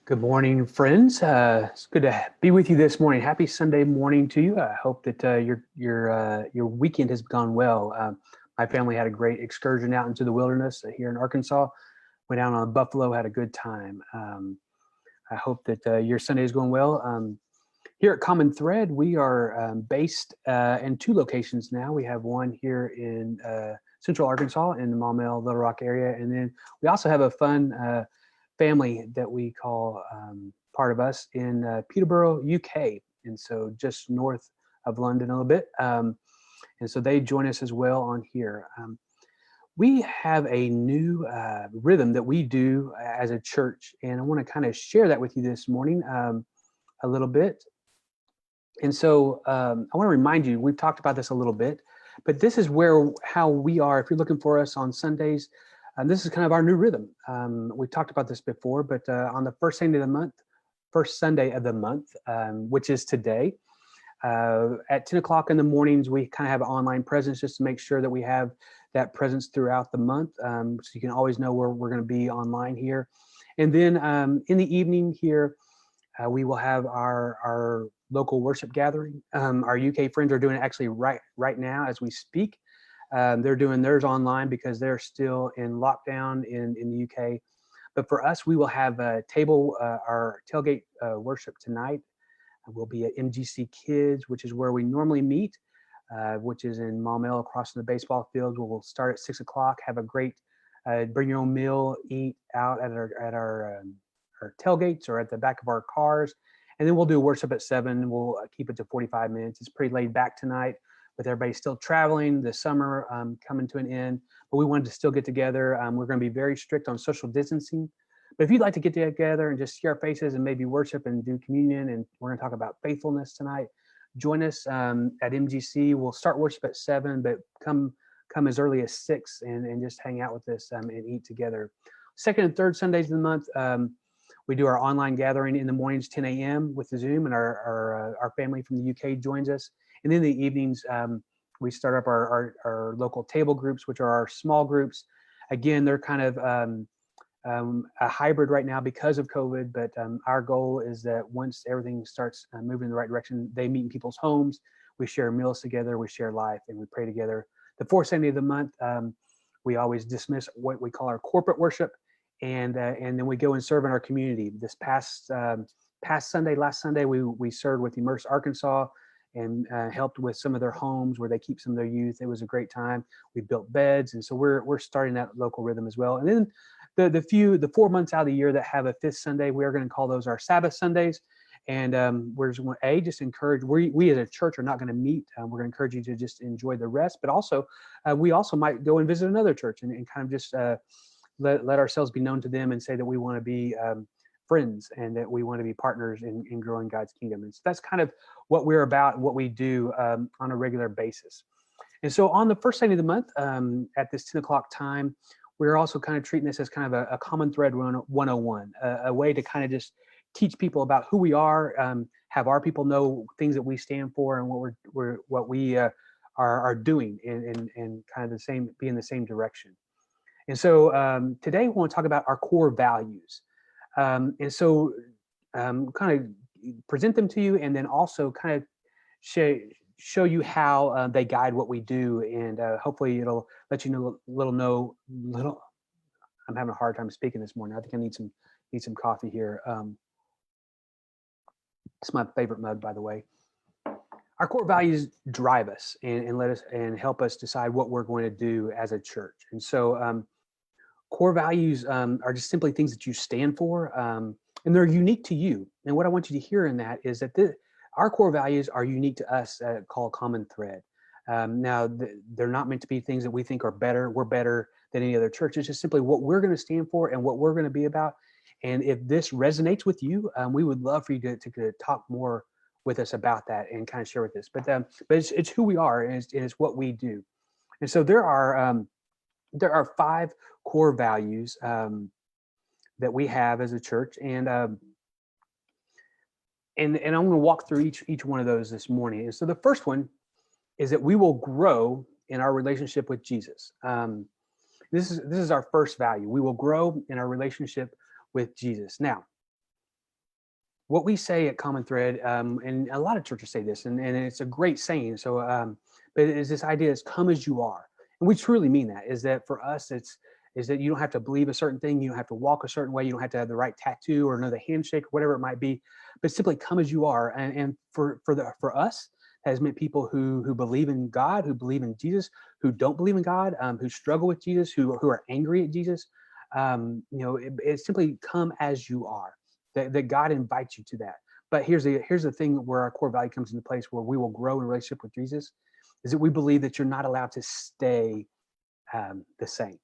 Good morning, friends. It's good to be with you this morning. Happy Sunday morning to you. I hope that your weekend has gone well. My family had a great excursion out into the wilderness here in Arkansas. Went down on Buffalo, had a good time. I hope that your Sunday is going well. Here at Common Thread, we are based in two locations now. We have one here in Central Arkansas in the Maumelle, Little Rock area, and then we also have a fun family that we call part of us in Peterborough, UK, and so just north of London a little bit. And so they join us as well on here. We have a new rhythm that we do as a church, and I want to kind of share that with you this morning a little bit. And so I want to remind you, we've talked about this a little bit, but this is how we are. If you're looking for us on Sundays, this is kind of our new rhythm. We've talked about this before, but on the first Sunday of the month, which is today, at 10 o'clock in the mornings, we kind of have an online presence just to make sure that we have that presence throughout the month. So you can always know where we're going to be online here. And then in the evening here, we will have our local worship gathering. Our UK friends are doing it actually right now as we speak. They're doing theirs online because they're still in lockdown in the UK. But for us, we will have a table, our tailgate worship tonight. We'll be at MGC Kids, which is where we normally meet, which is in Maumelle across from the baseball field. We'll start at 6 o'clock, have a great, bring your own meal, eat out at our tailgates or at the back of our cars. And then we'll do worship at 7. We'll keep it to 45 minutes. It's pretty laid back tonight with everybody still traveling, the summer coming to an end. But we wanted to still get together. We're going to be very strict on social distancing. But if you'd like to get together and just see our faces and maybe worship and do communion, and we're going to talk about faithfulness tonight, join us at MGC. We'll start worship at 7, but come as early as 6 and just hang out with us and eat together. Second and third Sundays of the month, we do our online gathering in the mornings, 10 a.m. with the Zoom, and our family from the UK joins us. And in the evenings, we start up our local table groups, which are our small groups. Again, they're kind of a hybrid right now because of COVID, but our goal is that once everything starts moving in the right direction, they meet in people's homes. We share meals together, we share life, and we pray together. The fourth Sunday of the month, we always dismiss what we call our corporate worship. And then we go and serve in our community. This past Sunday, last Sunday, we served with Immerse Arkansas and helped with some of their homes where they keep some of their youth. It was a great time. We built beds, and so we're starting that local rhythm as well. And then the 4 months out of the year that have a fifth Sunday, we are going to call those our Sabbath Sundays. And we're just want to just encourage. We as a church are not going to meet. We're going to encourage you to just enjoy the rest, but also we also might go and visit another church and kind of just let ourselves be known to them and say that we want to be friends and that we want to be partners in growing God's kingdom. And so that's kind of what we're about, what we do on a regular basis. And so on the first Sunday of the month, at this 10 o'clock time, we're also kind of treating this as kind of a common thread 101, a way to kind of just teach people about who we are, have our people know things that we stand for and what we are doing and kind of be in the same direction. And so today we want to talk about our core values. And so kind of present them to you and then also kind of show you how they guide what we do. And hopefully it'll let you know I'm having a hard time speaking this morning. I think I need some coffee here. It's my favorite mug, by the way. Our core values drive us and let us and help us decide what we're going to do as a church. And so core values are just simply things that you stand for, and they're unique to you. And what I want you to hear in that is that our core values are unique to us, called Common Thread. Now, they're not meant to be things that we think are better. We're better than any other church. It's just simply what we're going to stand for and what we're going to be about. And if this resonates with you, we would love for you to talk more with us about that and kind of share with us. But it's who we are and it's what we do. And so there are 5 core values that we have as a church, and I'm going to walk through each one of those this morning. And so the first one is that we will grow in our relationship with Jesus. This is our first value. We will grow in our relationship with Jesus. Now, what we say at Common Thread, and a lot of churches say this, and it's a great saying. So, but it is this idea is come as you are. And we truly mean that, is that for us, is that you don't have to believe a certain thing. You don't have to walk a certain way. You don't have to have the right tattoo or know the handshake or whatever it might be, but simply come as you are. And for us, that has meant people who believe in God, who believe in Jesus, who don't believe in God, who struggle with Jesus, who are angry at Jesus. It's simply come as you are. That God invites you to that. But here's the thing where our core value comes into place, where we will grow in relationship with Jesus, is that we believe that you're not allowed to stay the same.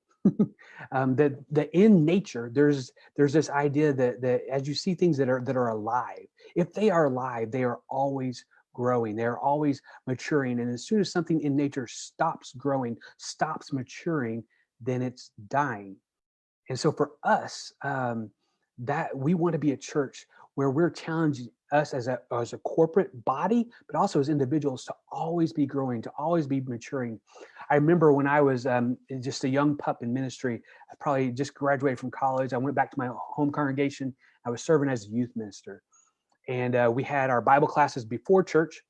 That in nature there's this idea that as you see things that are alive, if they are alive, they are always growing, they're always maturing. And as soon as something in nature stops growing, stops maturing, then it's dying. And so for us, that we want to be a church where we're challenging us as a corporate body, but also as individuals, to always be growing, to always be maturing. I remember when I was just a young pup in ministry, I probably just graduated from college. I went back to my home congregation. I was serving as a youth minister, and we had our Bible classes before church.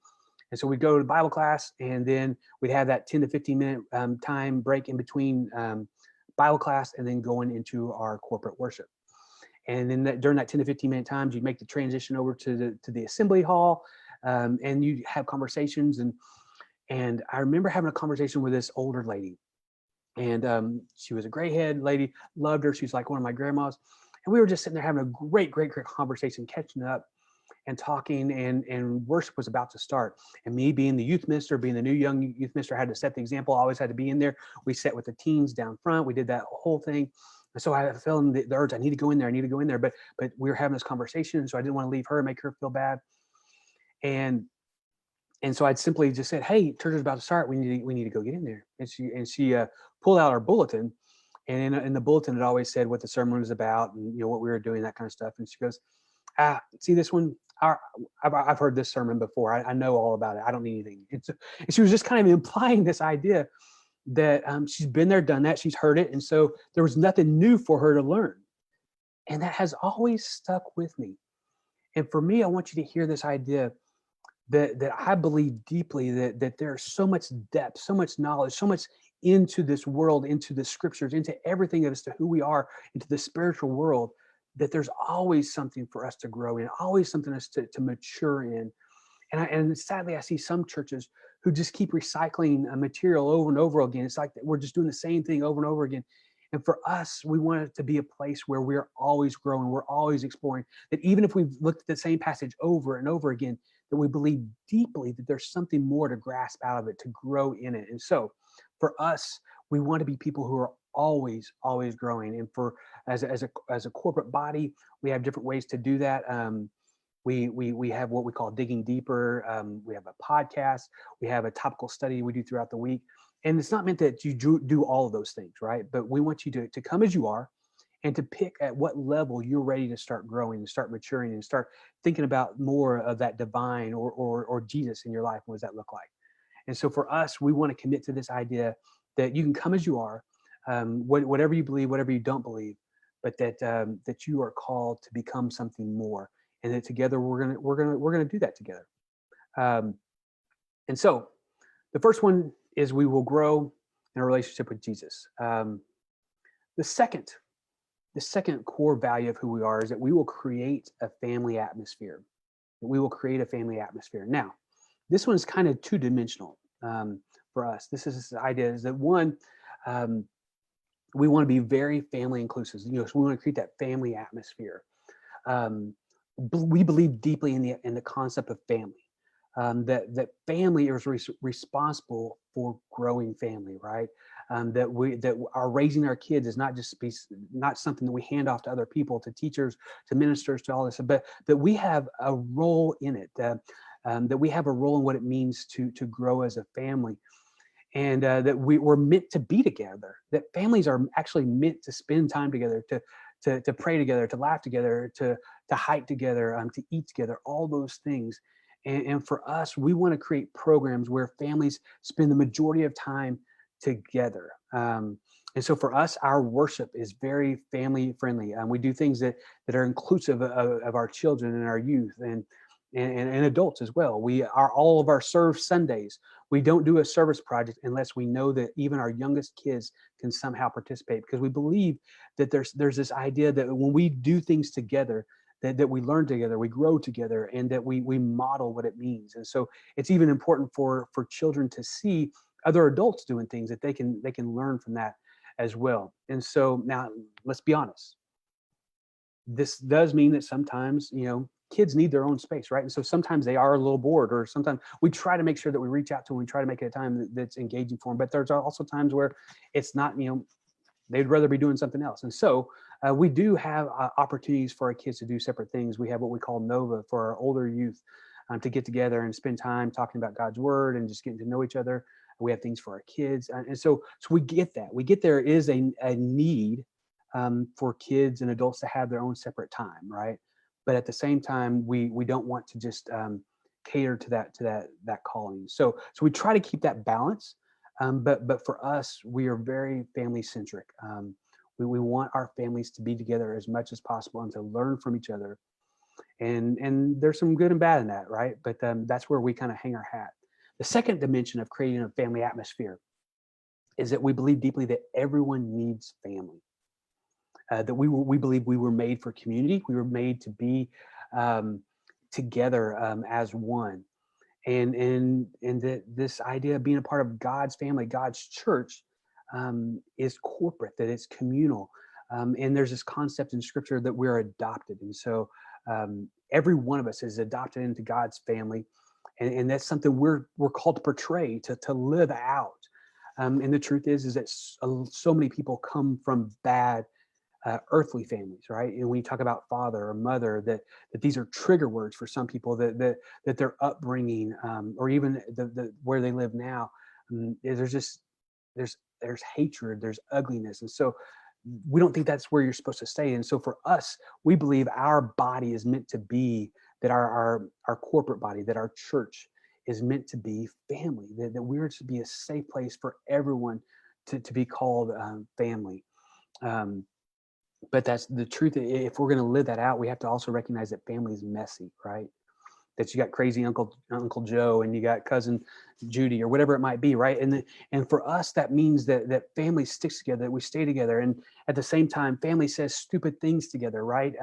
And so we'd go to Bible class, and then we'd have that 10 to 15 minute time break in between Bible class and then going into our corporate worship. And then during that 10 to 15 minute times, you'd make the transition over to the assembly hall, and you'd have conversations. And I remember having a conversation with this older lady, and she was a gray head lady, loved her. She's like one of my grandmas. And we were just sitting there having a great conversation, catching up and talking, and worship was about to start. And me being the youth minister, being the new young youth minister, I had to set the example. I always had to be in there. We sat with the teens down front. We did that whole thing. And so I felt the urge, I need to go in there. But we were having this conversation, so I didn't want to leave her and make her feel bad. And so I'd simply just said, "Hey, church is about to start. We need to go get in there." And she pulled out our bulletin, and in the bulletin it always said what the sermon was about, and what we were doing, that kind of stuff. And she goes, "See this one? I've heard this sermon before. I know all about it. I don't need anything." And she was just kind of implying this idea that she's been there, done that. She's heard it. And so there was nothing new for her to learn. And that has always stuck with me. And for me, I want you to hear this idea that I believe deeply that there's so much depth, so much knowledge, so much into this world, into the scriptures, into everything as to who we are, into the spiritual world, that there's always something for us to grow in, always something us to mature in. And sadly, I see some churches who just keep recycling material over and over again. It's like we're just doing the same thing over and over again. And for us, we want it to be a place where we're always growing, we're always exploring, that even if we've looked at the same passage over and over again, that we believe deeply that there's something more to grasp out of it, to grow in it. And so for us, we want to be people who are always growing. And for as a corporate body, we have different ways to do that. We have what we call digging deeper. We have a podcast. We have a topical study we do throughout the week. And it's not meant that you do all of those things, right? But we want you to come as you are, and to pick at what level you're ready to start growing and start maturing and start thinking about more of that divine or Jesus in your life. What does that look like? And so for us, we want to commit to this idea that you can come as you are, whatever you believe, whatever you don't believe, but that you are called to become something more, and that together we're gonna do that together. Um, and so the first one is we will grow in a relationship with Jesus. The second core value of who we are is that we will create a family atmosphere. That we will create a family atmosphere. Now, this one's kind of two-dimensional for us. This idea is that one, we want to be very family inclusive. So we want to create that family atmosphere. We believe deeply in the concept of family. That family is responsible for growing family, right? That our raising our kids is not something that we hand off to other people, to teachers, to ministers, to all this, but that we have a role in it. That we have a role in what it means to grow as a family, and that we're meant to be together. That families are actually meant to spend time together, to pray together, to laugh together, to hike together, to eat together, all those things. And for us, we want to create programs where families spend the majority of time together. And so for us, our worship is very family friendly. We do things that are inclusive of our children and our youth and adults as well. We are all of our serve Sundays. We don't do a service project unless we know that even our youngest kids can somehow participate, because we believe that there's this idea that when we do things together, that we learn together, we grow together, and that we model what it means. And so it's even important for children to see other adults doing things that they can learn from that as well. And so now let's be honest. This does mean that sometimes, kids need their own space, right? And so sometimes they are a little bored, or sometimes we try to make sure that we reach out to them. We try to make it a time that's engaging for them. But there's also times where it's not, they'd rather be doing something else. And so we do have opportunities for our kids to do separate things. We have what we call Nova for our older youth, to get together and spend time talking about God's word and just getting to know each other. We have things for our kids. And so we get that. We get there is a need for kids and adults to have their own separate time, right? But at the same time, we don't want to just cater to that calling. So we try to keep that balance. But for us, we are very family centric. We want our families to be together as much as possible and to learn from each other. And there's some good and bad in that, right? But that's where we kind of hang our hat. The second dimension of creating a family atmosphere is that we believe deeply that everyone needs family. That we believe we were made for community. We were made to be together as one. And that this idea of being a part of God's family, God's church, is corporate, that it's communal. And there's this concept in Scripture that we're adopted. And so every one of us is adopted into God's family. And that's something we're called to portray, to live out. And the truth is that so many people come from bad earthly families, right? And when you talk about father or mother, that these are trigger words for some people, that their upbringing, or even the where they live now, there's hatred, there's ugliness. And so we don't think that's where you're supposed to stay. And so for us, we believe our body is meant to be, that our corporate body, that our church is meant to be family, that we're to be a safe place for everyone to be called family. But that's the truth. If we're going to live that out, we have to also recognize that family is messy, right? That you got crazy Uncle Joe and you got cousin Judy or whatever it might be, right? And for us, that means that family sticks together, that we stay together, and at the same time, family says stupid things together, right?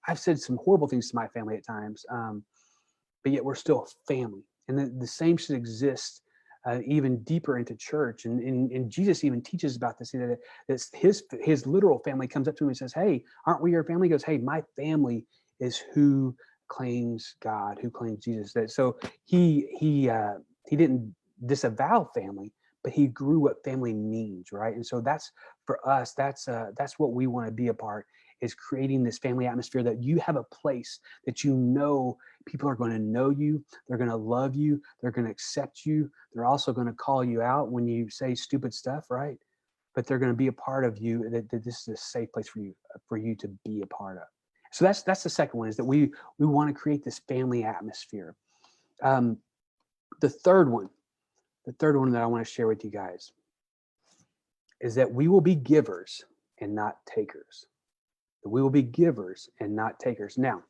I've said some horrible things to my family at times, but yet we're still family, and the same should exist. Even deeper into church, and Jesus even teaches about this. That his literal family comes up to him and says, "Hey, aren't we your family?" He goes, "Hey, my family is who claims God, who claims Jesus." That so he didn't disavow family, but he grew what family means, right? And so that's for us. That's what we want to be a part, is creating this family atmosphere, that you have a place that people are going to know you, they're going to love you, they're going to accept you, they're also going to call you out when you say stupid stuff, right? But they're going to be a part of you, that this is a safe place for you to be a part of. So that's the second one, is that we want to create this family atmosphere. The third one that I want to share with you guys is that we will be givers and not takers. That we will be givers and not takers. Now,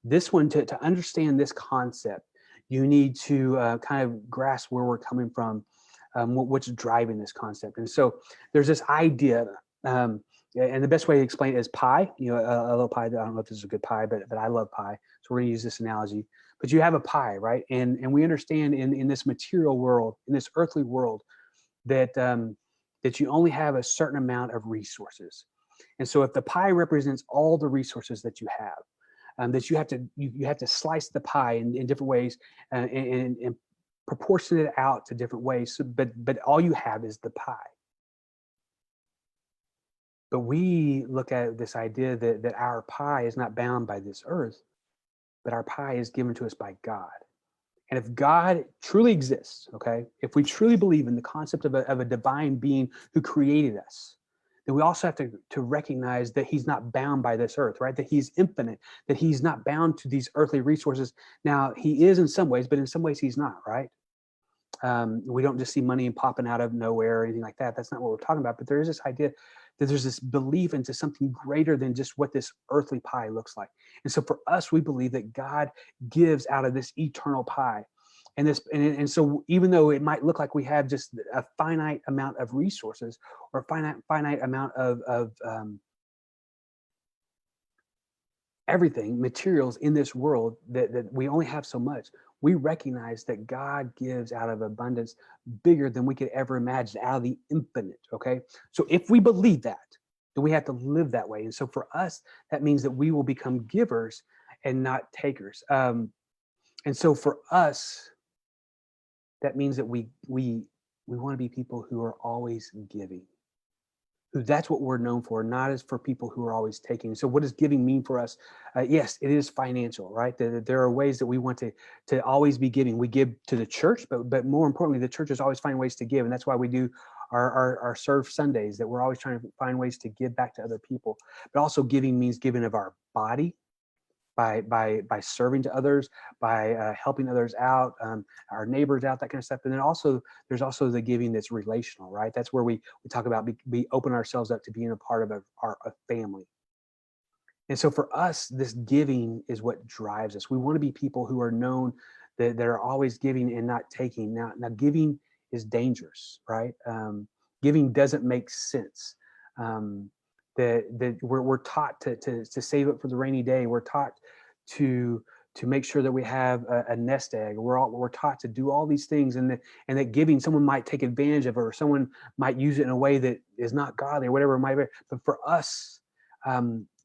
this one, to understand this concept, you need to kind of grasp where we're coming from, what's driving this concept. And so there's this idea, and the best way to explain it is pie. A little pie. I don't know if this is a good pie, but I love pie. So we're going to use this analogy. But you have a pie, right? And we understand in this material world, in this earthly world, that you only have a certain amount of resources. And so if the pie represents all the resources that you have, that you have to slice the pie in different ways, and proportion it out to different ways. So, but all you have is the pie. But we look at this idea that our pie is not bound by this earth, but our pie is given to us by God. And if God truly exists, okay, if we truly believe in the concept of a divine being who created us, then we also have to recognize that he's not bound by this earth, right? That he's infinite, that he's not bound to these earthly resources. Now, he is in some ways, but in some ways he's not, right? We don't just see money popping out of nowhere or anything like that. That's not what we're talking about. But there is this idea that there's this belief into something greater than just what this earthly pie looks like. And so for us, we believe that God gives out of this eternal pie. And so even though it might look like we have just a finite amount of resources or a finite amount of everything, materials in this world, that we only have so much, we recognize that God gives out of abundance bigger than we could ever imagine, out of the infinite. Okay. So if we believe that, then we have to live that way. And so for us, that means that we will become givers and not takers. And so for us, that means that we want to be people who are always giving. Who That's what we're known for, not as for people who are always taking. So what does giving mean for us? Yes, it is financial, right? There are ways that we want to always be giving. We give to the church, but more importantly, the church is always finding ways to give. And that's why we do our Serve Sundays, that we're always trying to find ways to give back to other people. But also giving means giving of our body, by serving to others, by helping others out, our neighbors out, that kind of stuff. And then also there's also the giving that's relational, right? That's where we talk about we open ourselves up to being a part of a family. And so for us, this giving is what drives us. We want to be people who are known that are always giving and not taking. Now giving is dangerous, right? Giving doesn't make sense. That we're taught to save it for the rainy day. We're taught to make sure that we have a nest egg. We're taught to do all these things, and that giving, someone might take advantage of it, or someone might use it in a way that is not godly, or whatever it might be. But for us,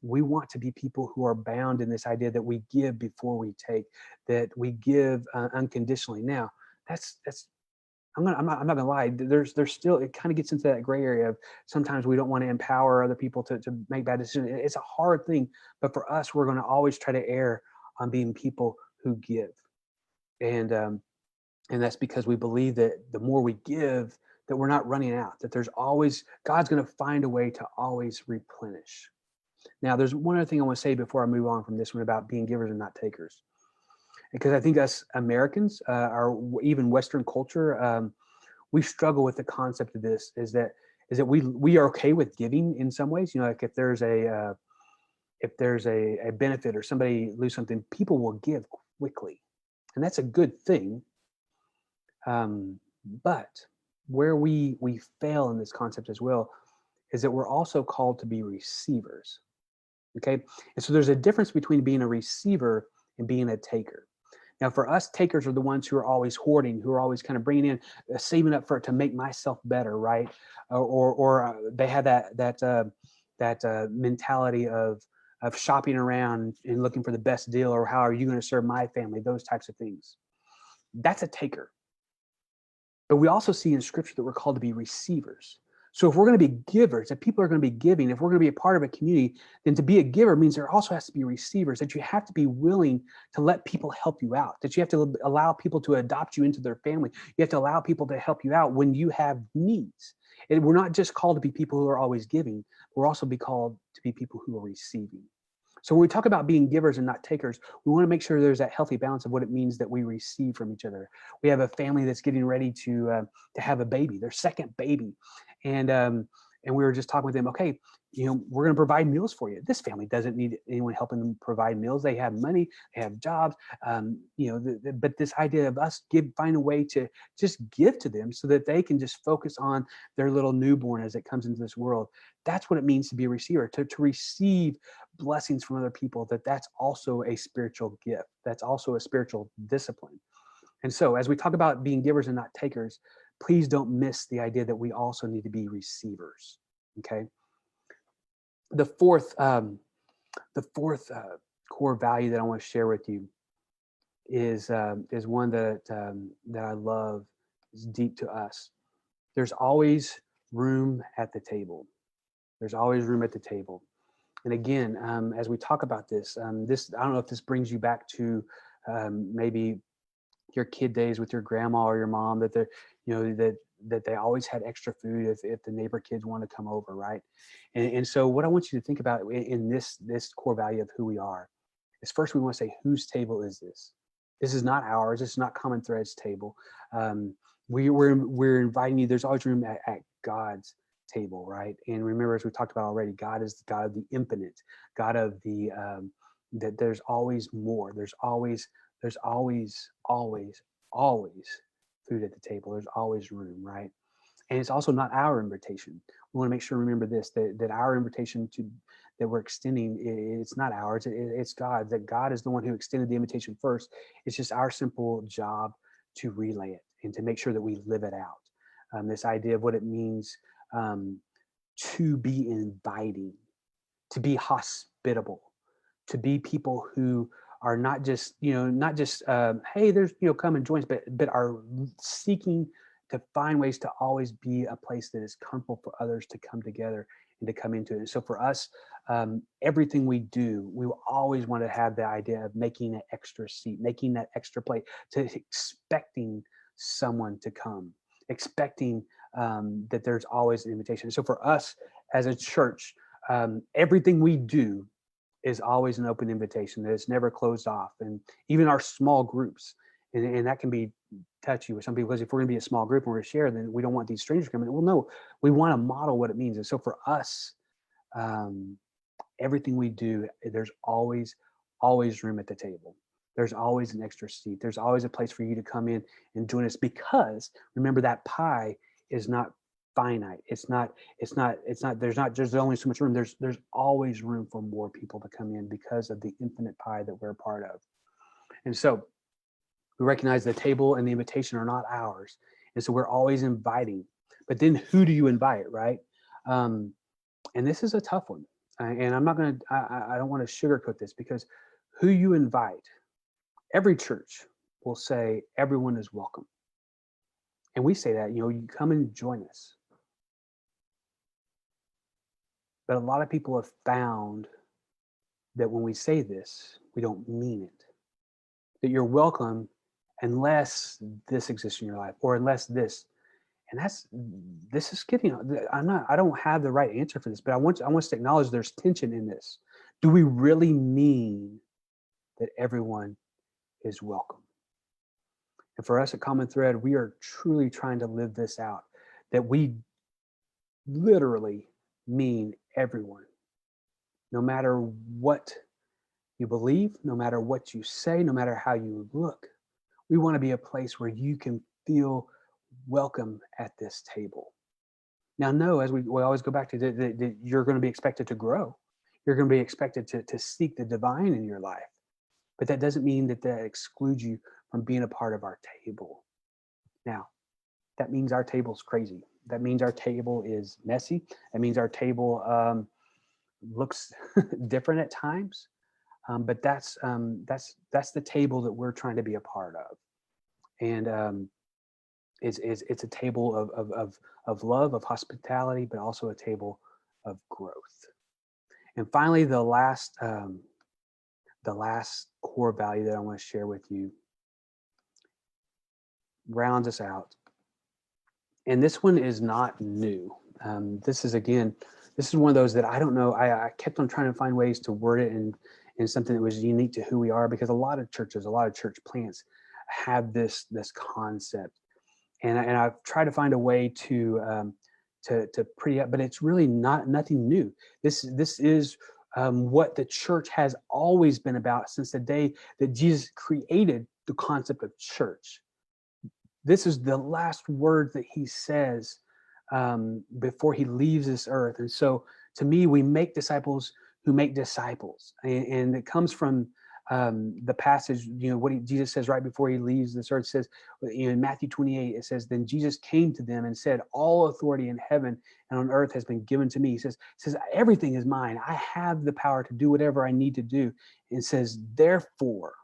we want to be people who are bound in this idea that we give before we take, that we give unconditionally. Now, that's I'm not gonna lie. There's still, it kind of gets into that gray area of sometimes we don't want to empower other people to make bad decisions. It's a hard thing, but for us, we're going to always try to err on being people who give, and that's because we believe that the more we give, that we're not running out. That there's always, God's going to find a way to always replenish. Now, there's one other thing I want to say before I move on from this one about being givers and not takers, because I think us Americans, or even Western culture, we struggle with the concept of this. Is that we are okay with giving in some ways. Like if there's a benefit or somebody lose something, people will give quickly, and that's a good thing. But where we fail in this concept as well is that we're also called to be receivers. Okay, and so there's a difference between being a receiver and being a taker. Now, for us, takers are the ones who are always hoarding, who are always kind of bringing in, saving up for it to make myself better, right? Or they have that mentality of shopping around and looking for the best deal, or how are you going to serve my family? Those types of things. That's a taker. But we also see in Scripture that we're called to be receivers. So if we're going to be givers, if people are going to be giving, if we're going to be a part of a community, then to be a giver means there also has to be receivers, that you have to be willing to let people help you out, that you have to allow people to adopt you into their family. You have to allow people to help you out when you have needs. And we're not just called to be people who are always giving, we're also be called to be people who are receiving. So when we talk about being givers and not takers, we want to make sure there's that healthy balance of what it means that we receive from each other. We have a family that's getting ready to have a baby, their second baby, and we were just talking with them. Okay, we're going to provide meals for you. This family doesn't need anyone helping them provide meals. They have money, they have jobs, but this idea of us find a way to just give to them so that they can just focus on their little newborn as it comes into this world. That's what it means to be a receiver, to receive blessings from other people. That's also a spiritual gift. That's also a spiritual discipline. And so as we talk about being givers and not takers, please don't miss the idea that we also need to be receivers. Okay. The fourth core value that I want to share with you is one that I love. Is deep to us. There's always room at the table. There's always room at the table. And again, as we talk about this, I don't know if this brings you back to maybe your kid days with your grandma or your mom, that they always had extra food if the neighbor kids want to come over, right? And so what I want you to think about in this core value of who we are is, first we want to say, whose table is this? This is not ours. This is not Common Thread's table. We're inviting you. There's always room at God's table, right? And remember, as we talked about already, God is the God of the infinite, God of the that there's always more. There's always food at the table. There's always room, right? And it's also not our invitation. We want to make sure, remember this, that our invitation that we're extending, it's not ours, it's God, that God is the one who extended the invitation first. It's just our simple job to relay it and to make sure that we live it out. This idea of what it means to be inviting, to be hospitable, to be people who are not just, hey, there's, come and join us, but are seeking to find ways to always be a place that is comfortable for others to come together and to come into it. And so for us, everything we do, we will always want to have the idea of making an extra seat, making that extra plate, to expecting someone to come, expecting that there's always an invitation. So for us as a church, everything we do is always an open invitation, that it's never closed off. And even our small groups, and that can be touchy with some people, because if we're going to be a small group and we're going to share, then we don't want these strangers coming in. Well, no, we want to model what it means. And so for us, everything we do, there's always room at the table. There's always an extra seat. There's always a place for you to come in and join us, because remember, that pie is not finite. It's not, there's only so much room. There's always room for more people to come in because of the infinite pie that we're a part of. And so we recognize the table and the invitation are not ours. And so we're always inviting. But then who do you invite, right? And this is a tough one. And I'm not going to, I don't want to sugarcoat this, because who you invite, every church will say everyone is welcome. And we say that, you come and join us. But a lot of people have found that when we say this, we don't mean it. That you're welcome unless this exists in your life, or unless this. And this is getting, I don't have the right answer for this, but I want us to acknowledge there's tension in this. Do we really mean that everyone is welcome? And for us at Common Thread, we are truly trying to live this out, that we literally mean everyone, no matter what you believe, no matter what you say, no matter how you look. We want to be a place where you can feel welcome at this table. Now, no, as we always go back to, you're going to be expected to grow. You're going to be expected to seek the divine in your life. But that doesn't mean that excludes you from being a part of our table. Now, that means our table's crazy. That means our table is messy. That means our table looks different at times. But that's the table that we're trying to be a part of. And it's a table of love, of hospitality, but also a table of growth. And finally, the last core value that I want to share with you rounds us out. And this one is not new. This is one of those that I don't know. I kept on trying to find ways to word it in something that was unique to who we are, because a lot of churches, a lot of church plants have this concept. And I've tried to find a way to pretty up, but it's really nothing new. This is what the church has always been about since the day that Jesus created the concept of church. This is the last word that he says before he leaves this earth. And so to me, we make disciples who make disciples. And it comes from the passage, what Jesus says right before he leaves this earth. Says in Matthew 28, it says, then Jesus came to them and said, all authority in heaven and on earth has been given to me. He says, everything is mine. I have the power to do whatever I need to do. And says, therefore,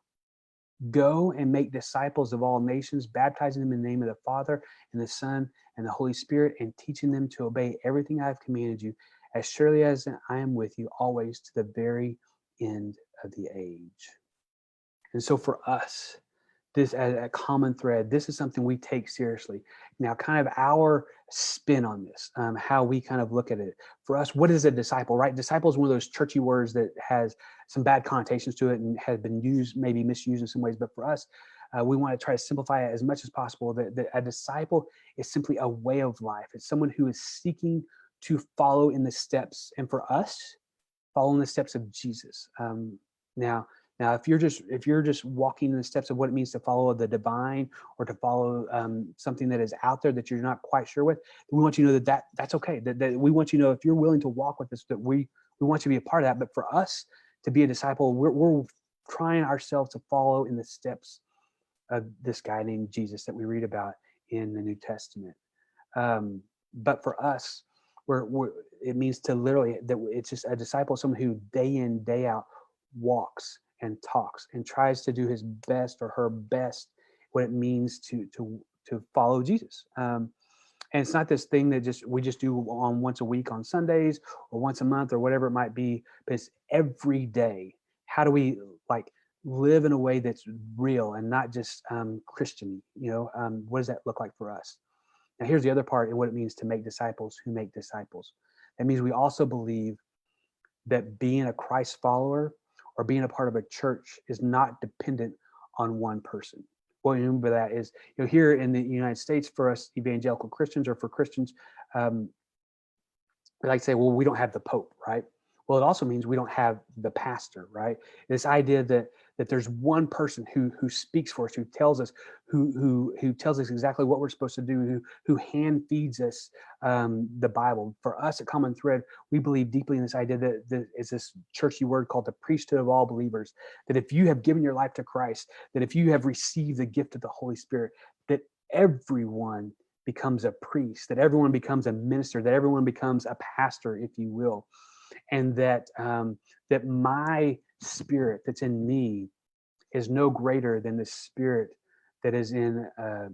go and make disciples of all nations, baptizing them in the name of the Father and the Son and the Holy Spirit, and teaching them to obey everything I have commanded you, as surely as I am with you always to the very end of the age. And so for us, this as a Common Thread, this is something we take seriously. Now, kind of our spin on this, how we kind of look at it. For us, what is a disciple, right? Disciple is one of those churchy words that has some bad connotations to it and has been used, maybe misused in some ways. But for us, We want to try to simplify it as much as possible. That a disciple is simply a way of life. It's someone who is seeking to follow in the steps, and for us, follow in the steps of Jesus. Now, now, if you're just walking in the steps of what it means to follow the divine, or to follow something that is out there that you're not quite sure with, we want you to know that's okay. That we want you to know, if you're willing to walk with us, that we want you to be a part of that. But for us to be a disciple, we're trying ourselves to follow in the steps of this guy named Jesus that we read about in the New Testament. But for us, it means to literally, that it's just a disciple, someone who day in, day out walks and talks and tries to do his best or her best, what it means to follow Jesus. And it's not this thing that we just do on once a week on Sundays or once a month or whatever it might be, but it's every day. How do we live in a way that's real and not just Christian? What does that look like for us? Now, here's the other part, and what it means to make disciples who make disciples. That means we also believe that being a Christ follower or being a part of a church is not dependent on one person. What we mean by that is, here in the United States, for us evangelical Christians, or for Christians, we like to say, well, we don't have the Pope, right? Well, it also means we don't have the pastor, right? This idea that there's one person who speaks for us, who tells us, who tells us exactly what we're supposed to do, who hand feeds us the Bible. For us at Common Thread, we believe deeply in this idea that it's this churchy word called the priesthood of all believers. That if you have given your life to Christ, that if you have received the gift of the Holy Spirit, that everyone becomes a priest, that everyone becomes a minister, that everyone becomes a pastor, if you will. And that my spirit that's in me is no greater than the spirit that is in a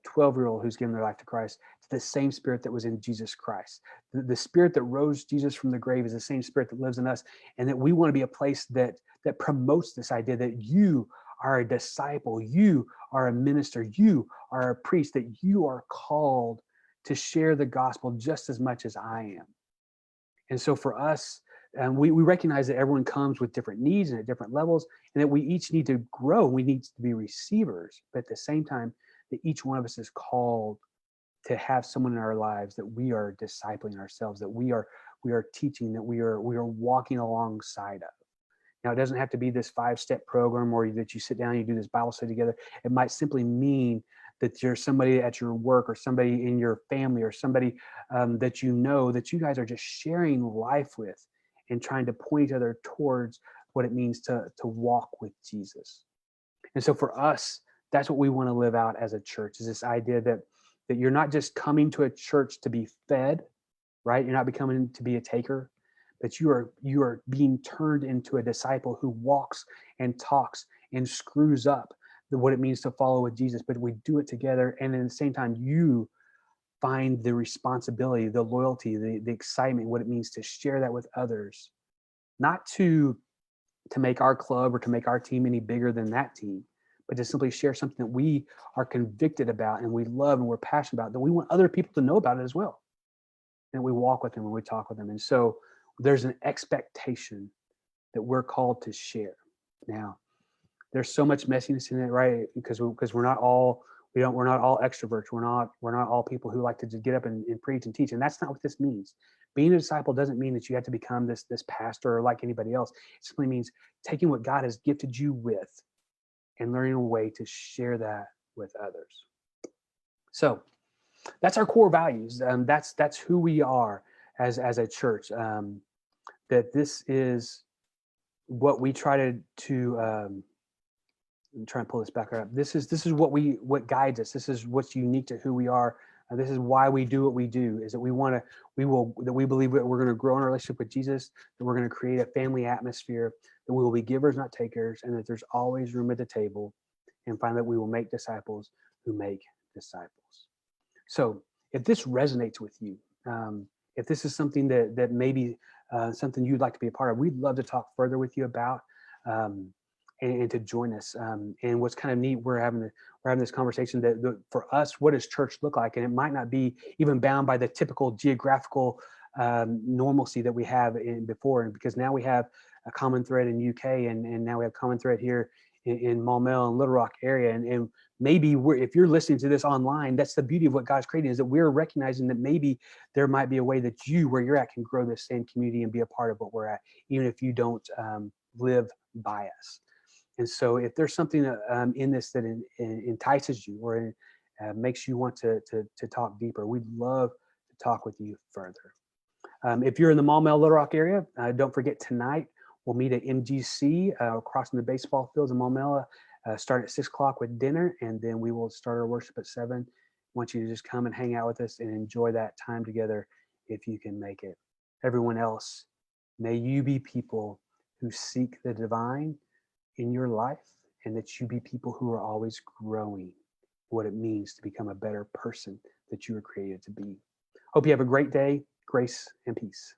12-year-old who's given their life to Christ. It's the same spirit that was in Jesus Christ. The spirit that rose Jesus from the grave is the same spirit that lives in us. And that we want to be a place that promotes this idea that you are a disciple, you are a minister, you are a priest, that you are called to share the gospel just as much as I am. And so for us, we recognize that everyone comes with different needs and at different levels, and that we each need to grow. We need to be receivers, but at the same time, that each one of us is called to have someone in our lives that we are discipling ourselves, that we are teaching, that we are walking alongside of. Now, it doesn't have to be this 5-step program or that you sit down and you do this Bible study together. It might simply mean that you're somebody at your work, or somebody in your family, or somebody that that you guys are just sharing life with and trying to point each other towards what it means to walk with Jesus. And so for us, that's what we want to live out as a church, is this idea that you're not just coming to a church to be fed, right? You're not becoming to be a taker, but you are being turned into a disciple who walks and talks and screws up what it means to follow with Jesus. But we do it together, and at the same time, you find the responsibility, the loyalty, the excitement, what it means to share that with others, not to make our club or to make our team any bigger than that team, but to simply share something that we are convicted about and we love and we're passionate about, that we want other people to know about it as well. And we walk with them and we talk with them. And so there's an expectation that we're called to share. Now, there's so much messiness in it, right? Because we're not all extroverts. We're not all people who like to just get up and preach and teach. And that's not what this means. Being a disciple doesn't mean that you have to become this pastor or like anybody else. It simply means taking what God has gifted you with and learning a way to share that with others. So that's our core values. That's who we are as a church. That this is what we try to I'm trying to pull this back up. This is what guides us. This is what's unique to who we are. This is why we do what we do, is that we believe that we're going to grow in our relationship with Jesus, that we're going to create a family atmosphere, that we will be givers, not takers, and that there's always room at the table, and finally, that we will make disciples who make disciples. So if this resonates with you, if this is something that maybe something you'd like to be a part of, we'd love to talk further with you about. And to join us. And what's kind of neat, we're having this conversation that for us, what does church look like? And it might not be even bound by the typical geographical normalcy that we have before. And because now we have a Common Thread in UK, and now we have Common Thread here in Maumelle and Little Rock area. And maybe if you're listening to this online, that's the beauty of what God's creating, is that we're recognizing that maybe there might be a way that where you're at, can grow this same community and be a part of what we're at, even if you don't live by us. And so if there's something in this that entices you, or makes you want to talk deeper, we'd love to talk with you further. If you're in the Maumelle, Little Rock area, don't forget tonight we'll meet at MGC crossing the baseball fields in Maumelle. Start at 6 o'clock with dinner, and then we will start our worship at 7. I want you to just come and hang out with us and enjoy that time together if you can make it. Everyone else, may you be people who seek the divine in your life, and that you be people who are always growing what it means to become a better person that you were created to be. Hope you have a great day. Grace and peace.